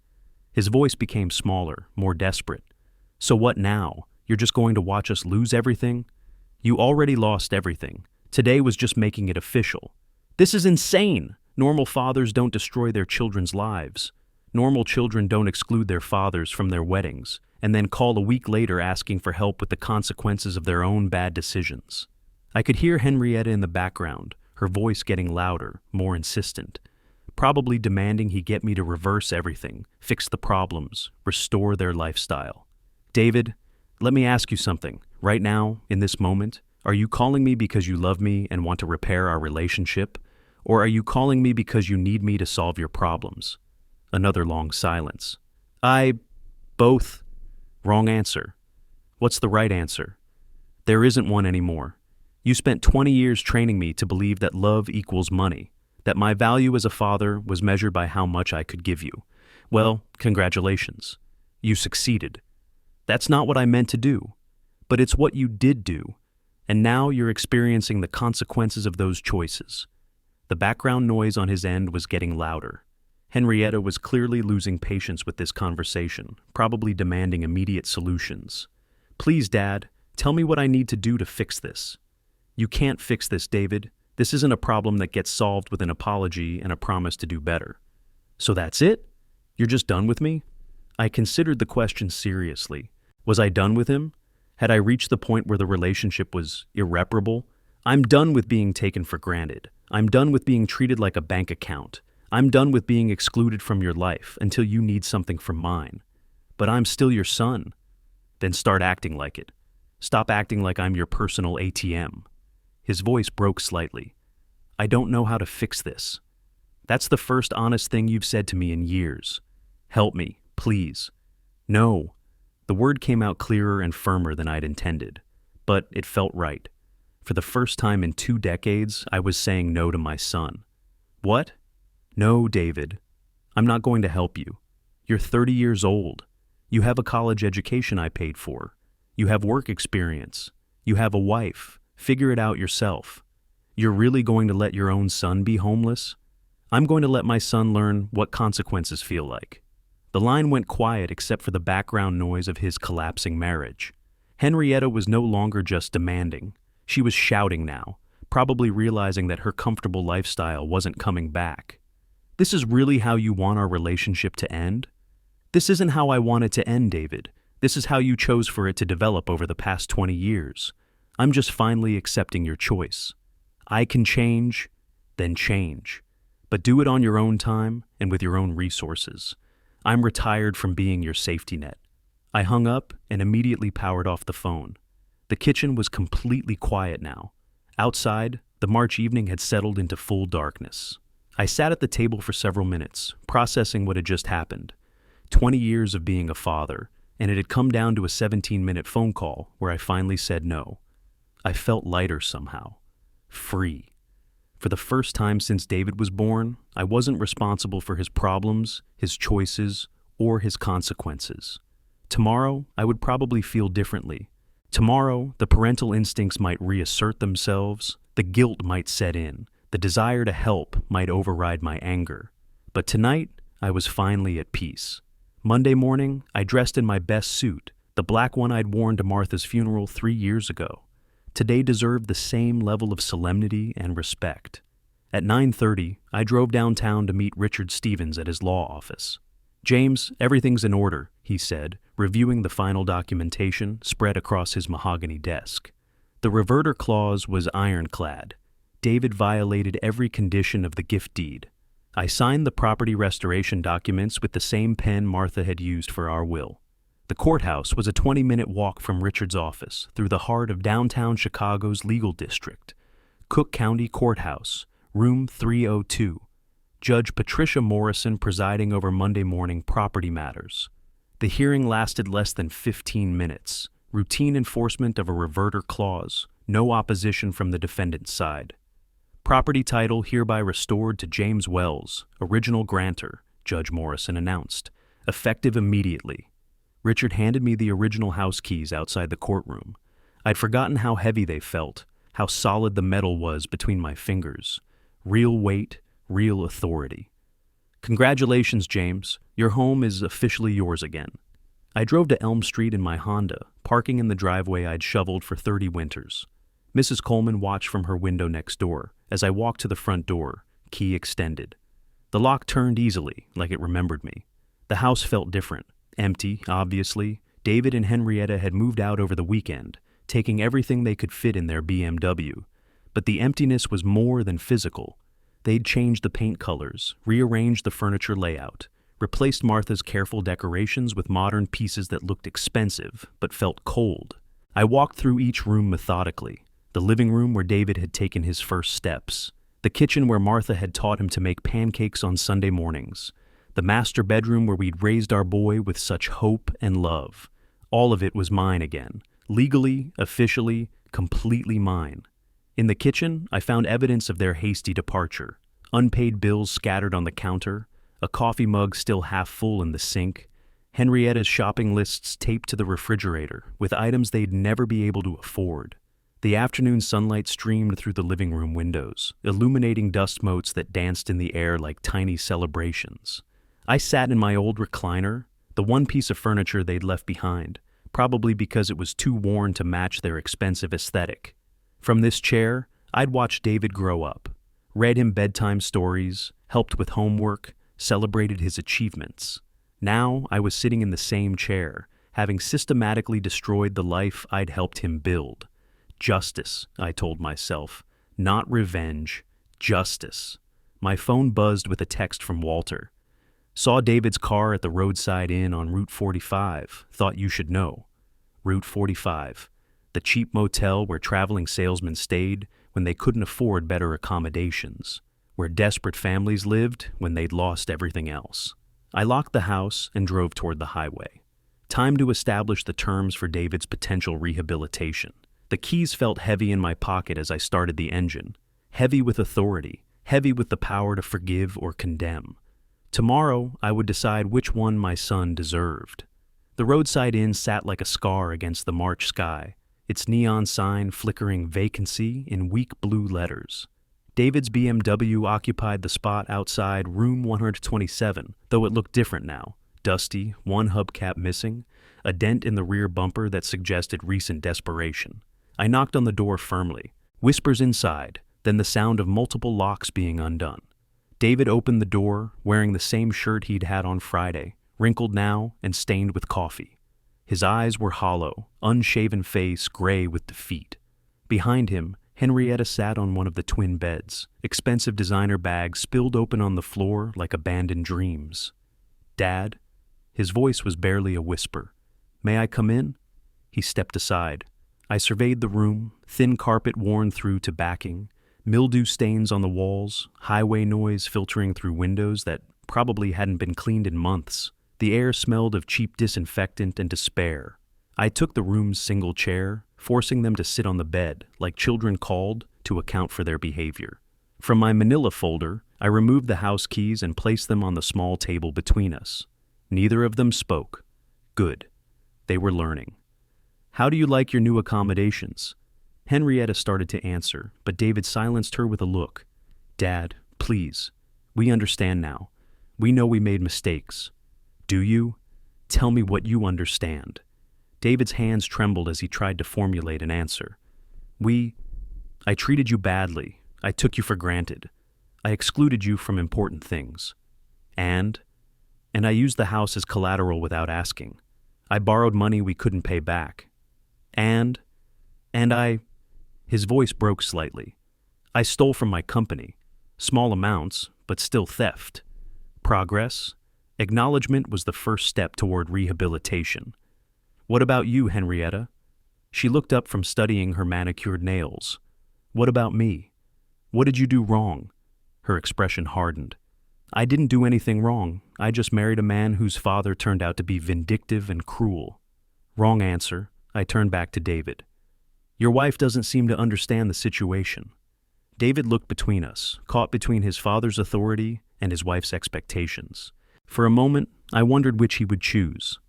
His voice became smaller, more desperate. "So what now? You're just going to watch us lose everything?" "You already lost everything. Today was just making it official." "This is insane. Normal fathers don't destroy their children's lives. Normal children don't exclude their fathers from their weddings and then call a week later asking for help with the consequences of their own bad decisions." I could hear Henrietta in the background, her voice getting louder, more insistent, probably demanding he get me to reverse everything, fix the problems, restore their lifestyle. "David, let me ask you something. Right now, in this moment, are you calling me because you love me and want to repair our relationship? Or are you calling me because you need me to solve your problems?" Another long silence. Both." Wrong answer. "What's the right answer?" "There isn't one anymore. You spent 20 years training me to believe that love equals money, that my value as a father was measured by how much I could give you. Well, congratulations. You succeeded. That's not what I meant to do, but it's what you did do, and now you're experiencing the consequences of those choices." The background noise on his end was getting louder. Henrietta was clearly losing patience with this conversation, probably demanding immediate solutions. "Please, Dad, tell me what I need to do to fix this." "You can't fix this, David. This isn't a problem that gets solved with an apology and a promise to do better." "So that's it? You're just done with me? I considered the question seriously. Was I done with him? Had I reached the point where the relationship was irreparable? I'm done with being taken for granted. I'm done with being treated like a bank account. I'm done with being excluded from your life until you need something from mine. But I'm still your son. Then start acting like it. Stop acting like I'm your personal ATM. His voice broke slightly. I don't know how to fix this. That's the first honest thing you've said to me in years. Help me, please. No. The word came out clearer and firmer than I'd intended, but it felt right. For the first time in 2 decades, I was saying no to my son. What? No, David. I'm not going to help you. You're 30 years old. You have a college education I paid for. You have work experience. You have a wife. Figure it out yourself. You're really going to let your own son be homeless? I'm going to let my son learn what consequences feel like. The line went quiet except for the background noise of his collapsing marriage. Henrietta was no longer just demanding. She was shouting now, probably realizing that her comfortable lifestyle wasn't coming back. This is really how you want our relationship to end? This isn't how I want it to end, David. This is how you chose for it to develop over the past 20 years. I'm just finally accepting your choice. I can change, then change. But do it on your own time and with your own resources. I'm retired from being your safety net. I hung up and immediately powered off the phone. The kitchen was completely quiet now. Outside, the March evening had settled into full darkness. I sat at the table for several minutes, processing what had just happened. 20 years of being a father, and it had come down to a 17-minute phone call where I finally said no. I felt lighter somehow. Free. For the first time since David was born, I wasn't responsible for his problems, his choices, or his consequences. Tomorrow, I would probably feel differently. Tomorrow, the parental instincts might reassert themselves, the guilt might set in, the desire to help might override my anger. But tonight, I was finally at peace. Monday morning, I dressed in my best suit, the black one I'd worn to Martha's funeral 3 years ago. Today deserved the same level of solemnity and respect. At 9:30, I drove downtown to meet Richard Stevens at his law office. James, everything's in order, he said, reviewing the final documentation spread across his mahogany desk. The reverter clause was ironclad. David violated every condition of the gift deed. I signed the property restoration documents with the same pen Martha had used for our will. The courthouse was a 20-minute walk from Richard's office through the heart of downtown Chicago's legal district. Cook County Courthouse, room 302. Judge Patricia Morrison presiding over Monday morning property matters. The hearing lasted less than 15 minutes. Routine enforcement of a reverter clause. No opposition from the defendant's side. Property title hereby restored to James Wells, original grantor, Judge Morrison announced, effective immediately. Richard handed me the original house keys outside the courtroom. I'd forgotten how heavy they felt, how solid the metal was between my fingers. Real weight, real authority. Congratulations, James. Your home is officially yours again. I drove to Elm Street in my Honda, parking in the driveway I'd shoveled for 30 winters. Mrs. Coleman watched from her window next door as I walked to the front door, key extended. The lock turned easily, like it remembered me. The house felt different. Empty, obviously. David and Henrietta had moved out over the weekend, taking everything they could fit in their BMW. But the emptiness was more than physical. They'd changed the paint colors, rearranged the furniture layout, replaced Martha's careful decorations with modern pieces that looked expensive, but felt cold. I walked through each room methodically. The living room where David had taken his first steps. The kitchen where Martha had taught him to make pancakes on Sunday mornings. The master bedroom where we'd raised our boy with such hope and love. All of it was mine again. Legally, officially, completely mine. In the kitchen, I found evidence of their hasty departure. Unpaid bills scattered on the counter, a coffee mug still half full in the sink, Henrietta's shopping lists taped to the refrigerator with items they'd never be able to afford. The afternoon sunlight streamed through the living room windows, illuminating dust motes that danced in the air like tiny celebrations. I sat in my old recliner, the one piece of furniture they'd left behind, probably because it was too worn to match their expensive aesthetic. From this chair, I'd watched David grow up, read him bedtime stories, helped with homework, celebrated his achievements. Now I was sitting in the same chair, having systematically destroyed the life I'd helped him build. Justice, I told myself. Not revenge. Justice. My phone buzzed with a text from Walter. Saw David's car at the roadside inn on Route 45. Thought you should know. Route 45. The cheap motel where traveling salesmen stayed when they couldn't afford better accommodations. Where desperate families lived when they'd lost everything else. I locked the house and drove toward the highway. Time to establish the terms for David's potential rehabilitation. The keys felt heavy in my pocket as I started the engine. Heavy with authority. Heavy with the power to forgive or condemn. Tomorrow, I would decide which one my son deserved. The roadside inn sat like a scar against the March sky, its neon sign flickering vacancy in weak blue letters. David's BMW occupied the spot outside room 127, though it looked different now. Dusty, one hubcap missing, a dent in the rear bumper that suggested recent desperation. I knocked on the door firmly. Whispers inside, then the sound of multiple locks being undone. David opened the door, wearing the same shirt he'd had on Friday, wrinkled now and stained with coffee. His eyes were hollow, unshaven face gray with defeat. Behind him, Henrietta sat on one of the twin beds, expensive designer bags spilled open on the floor like abandoned dreams. "Dad?" His voice was barely a whisper. "May I come in?" He stepped aside. I surveyed the room, thin carpet worn through to backing, mildew stains on the walls, highway noise filtering through windows that probably hadn't been cleaned in months. The air smelled of cheap disinfectant and despair. I took the room's single chair, forcing them to sit on the bed, like children called to account for their behavior. From my manila folder, I removed the house keys and placed them on the small table between us. Neither of them spoke. Good. They were learning. "How do you like your new accommodations?" Henrietta started to answer, but David silenced her with a look. "Dad, please. We understand now. We know we made mistakes. Do you? Tell me what you understand." David's hands trembled as he tried to formulate an answer. I treated you badly. I took you for granted. I excluded you from important things. And I used the house as collateral without asking. I borrowed money we couldn't pay back. And I... His voice broke slightly. "I stole from my company. Small amounts, but still theft. Progress? Acknowledgement was the first step toward rehabilitation. What about you, Henrietta?" She looked up from studying her manicured nails. "What about me? What did you do wrong?" Her expression hardened. "I didn't do anything wrong. I just married a man whose father turned out to be vindictive and cruel." Wrong answer. I turned back to David. "Your wife doesn't seem to understand the situation." David looked between us, caught between his father's authority and his wife's expectations. For a moment, I wondered which he would choose.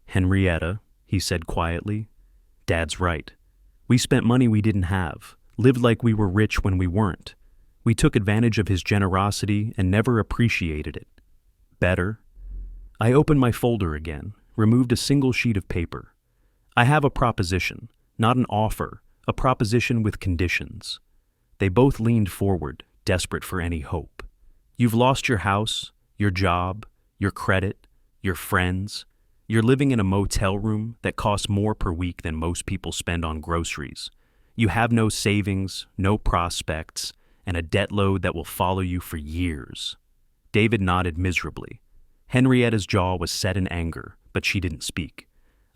"Henrietta," he said quietly, "Dad's right. We spent money we didn't have, lived like we were rich when we weren't. We took advantage of his generosity and never appreciated it. Better." I opened my folder again, removed a single sheet of paper. "I have a proposition, not an offer, a proposition with conditions." They both leaned forward, desperate for any hope. "You've lost your house, your job, your credit, your friends. You're living in a motel room that costs more per week than most people spend on groceries. You have no savings, no prospects, and a debt load that will follow you for years." David nodded miserably. Henrietta's jaw was set in anger, but she didn't speak.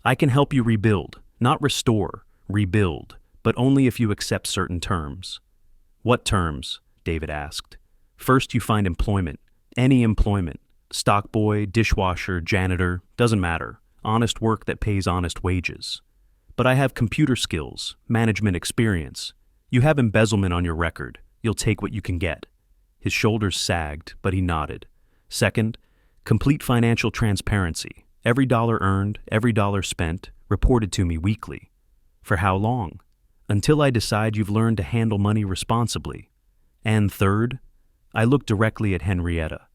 "I can help you rebuild, not restore, rebuild, but only if you accept certain terms." "What terms?" David asked. "First, you find employment, any employment. Stockboy, dishwasher, janitor, doesn't matter. Honest work that pays honest wages. But I have computer skills, management experience. You have embezzlement on your record. You'll take what you can get." His shoulders sagged, but he nodded. "Second, complete financial transparency. Every dollar earned, every dollar spent, reported to me weekly. For how long? Until I decide you've learned to handle money responsibly. And third," I looked directly at Henrietta,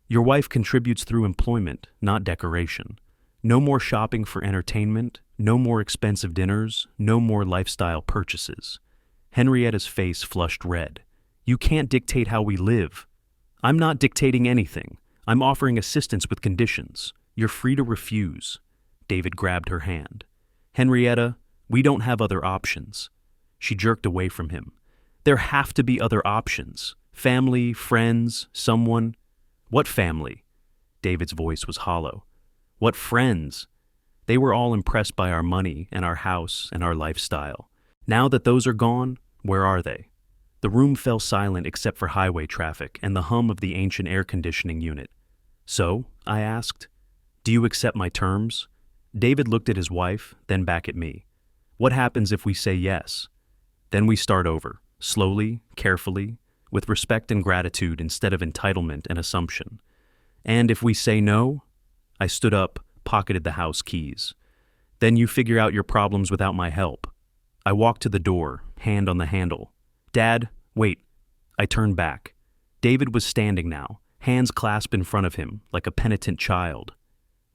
"your wife contributes through employment, not decoration. No more shopping for entertainment, no more expensive dinners, no more lifestyle purchases." Henrietta's face flushed red. "You can't dictate how we live." "I'm not dictating anything. I'm offering assistance with conditions. You're free to refuse. David grabbed her hand. Henrietta, we don't have other options. She jerked away from him. There have to be other options. Family, friends, someone. What family? David's voice was hollow. What friends? They were all impressed by our money and our house and our lifestyle. Now that those are gone, where are they? The room fell silent except for highway traffic and the hum of the ancient air conditioning unit. So, I asked, do you accept my terms? David looked at his wife, then back at me. What happens if we say yes? Then we start over, slowly, carefully, with respect and gratitude instead of entitlement and assumption. And if we say no? I stood up, pocketed the house keys. Then you figure out your problems without my help. I walked to the door, hand on the handle. Dad, wait. I turned back. David was standing now, hands clasped in front of him, like a penitent child.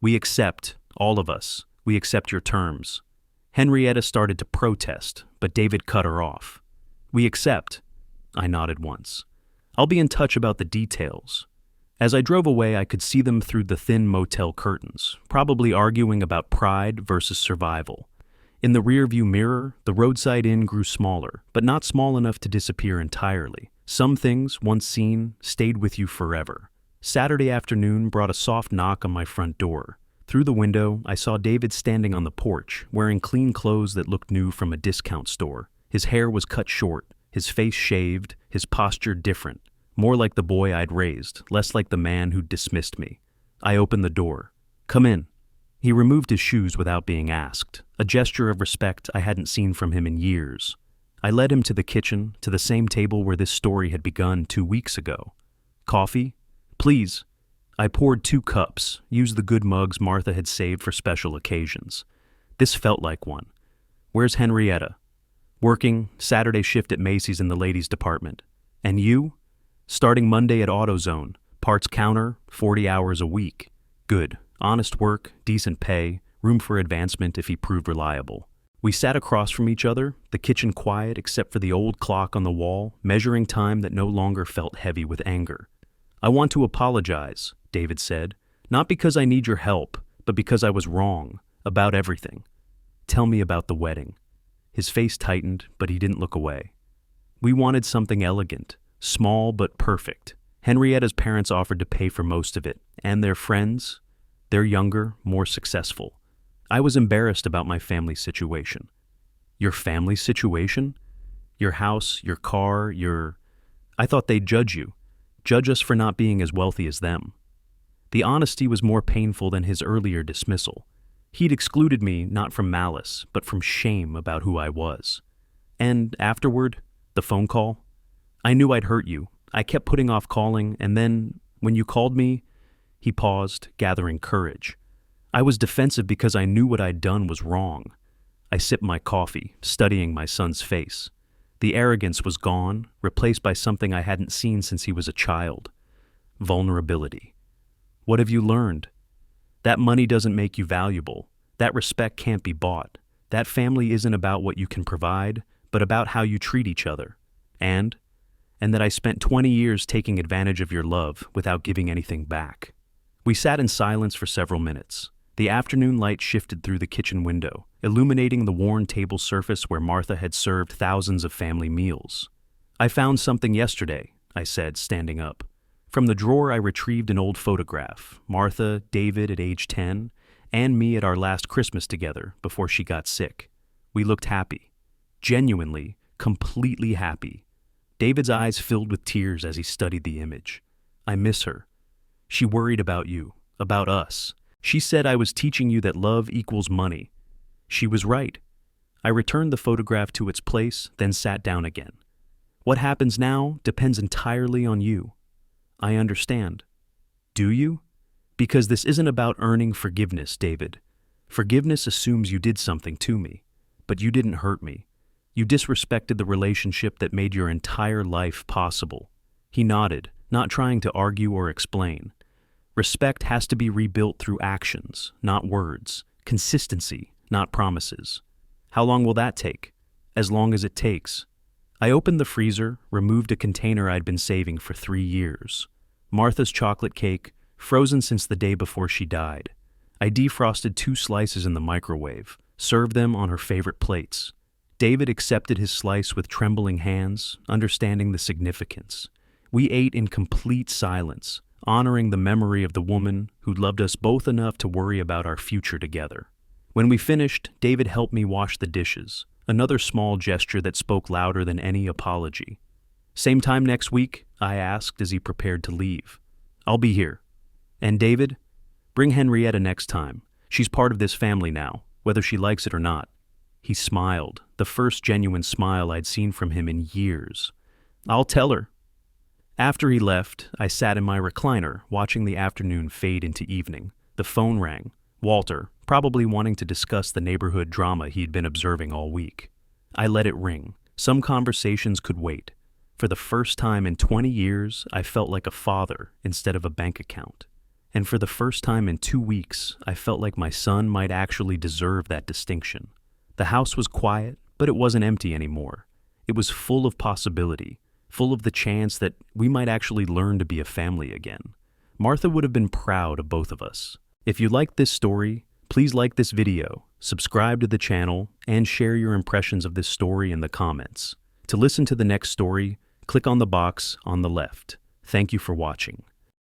We accept, all of us, we accept your terms. Henrietta started to protest, but David cut her off. We accept. I nodded once. I'll be in touch about the details. As I drove away, I could see them through the thin motel curtains, probably arguing about pride versus survival. In the rearview mirror, the roadside inn grew smaller, but not small enough to disappear entirely. Some things, once seen, stayed with you forever. Saturday afternoon brought a soft knock on my front door. Through the window, I saw David standing on the porch, wearing clean clothes that looked new from a discount store. His hair was cut short, his face shaved, his posture different. More like the boy I'd raised, less like the man who'd dismissed me. I opened the door. Come in. He removed his shoes without being asked, a gesture of respect I hadn't seen from him in years. I led him to the kitchen, to the same table where this story had begun 2 weeks ago. Coffee? Please. I poured 2 cups, used the good mugs Martha had saved for special occasions. This felt like one. Where's Henrietta? Working, Saturday shift at Macy's in the ladies' department. And you? Starting Monday at AutoZone, parts counter, 40 hours a week. Good. Honest work, decent pay, room for advancement if he proved reliable. We sat across from each other, the kitchen quiet except for the old clock on the wall, measuring time that no longer felt heavy with anger. I want to apologize, David said, not because I need your help, but because I was wrong, about everything. Tell me about the wedding. His face tightened, but he didn't look away. We wanted something elegant, small but perfect. Henrietta's parents offered to pay for most of it, and their friends? They're younger, more successful. I was embarrassed about my family situation. Your family situation? Your house, your car, I thought they'd judge you. Judge us for not being as wealthy as them. The honesty was more painful than his earlier dismissal. He'd excluded me not from malice, but from shame about who I was. And afterward, the phone call? I knew I'd hurt you. I kept putting off calling, and then, when you called me, he paused, gathering courage. I was defensive because I knew what I'd done was wrong. I sipped my coffee, studying my son's face. The arrogance was gone, replaced by something I hadn't seen since he was a child. Vulnerability. What have you learned? That money doesn't make you valuable. That respect can't be bought. That family isn't about what you can provide, but about how you treat each other. And that I spent 20 years taking advantage of your love without giving anything back. We sat in silence for several minutes. The afternoon light shifted through the kitchen window, illuminating the worn table surface where Martha had served thousands of family meals. I found something yesterday, I said, standing up. From the drawer I retrieved an old photograph, Martha, David at age 10, and me at our last Christmas together before she got sick. We looked happy. Genuinely, completely happy. David's eyes filled with tears as he studied the image. I miss her. She worried about you, about us. She said I was teaching you that love equals money. She was right. I returned the photograph to its place, then sat down again. What happens now depends entirely on you. I understand. Do you? Because this isn't about earning forgiveness, David. Forgiveness assumes you did something to me, but you didn't hurt me. You disrespected the relationship that made your entire life possible. He nodded, not trying to argue or explain. Respect has to be rebuilt through actions, not words. Consistency, not promises. How long will that take? As long as it takes. I opened the freezer, removed a container I'd been saving for 3 years. Martha's chocolate cake, frozen since the day before she died. I defrosted 2 slices in the microwave, served them on her favorite plates. David accepted his slice with trembling hands, understanding the significance. We ate in complete silence, honoring the memory of the woman who loved us both enough to worry about our future together. When we finished, David helped me wash the dishes, another small gesture that spoke louder than any apology. "Same time next week?" I asked as he prepared to leave. "I'll be here." "And David? Bring Henrietta next time. She's part of this family now, whether she likes it or not." He smiled, the first genuine smile I'd seen from him in years. "I'll tell her." After he left, I sat in my recliner, watching the afternoon fade into evening. The phone rang. Walter, probably wanting to discuss the neighborhood drama he'd been observing all week. I let it ring. Some conversations could wait. For the first time in 20 years, I felt like a father instead of a bank account. And for the first time in 2 weeks, I felt like my son might actually deserve that distinction. The house was quiet, but it wasn't empty anymore. It was full of possibility, full of the chance that we might actually learn to be a family again. Martha would have been proud of both of us. If you liked this story, please like this video, subscribe to the channel, and share your impressions of this story in the comments. To listen to the next story, click on the box on the left. Thank you for watching.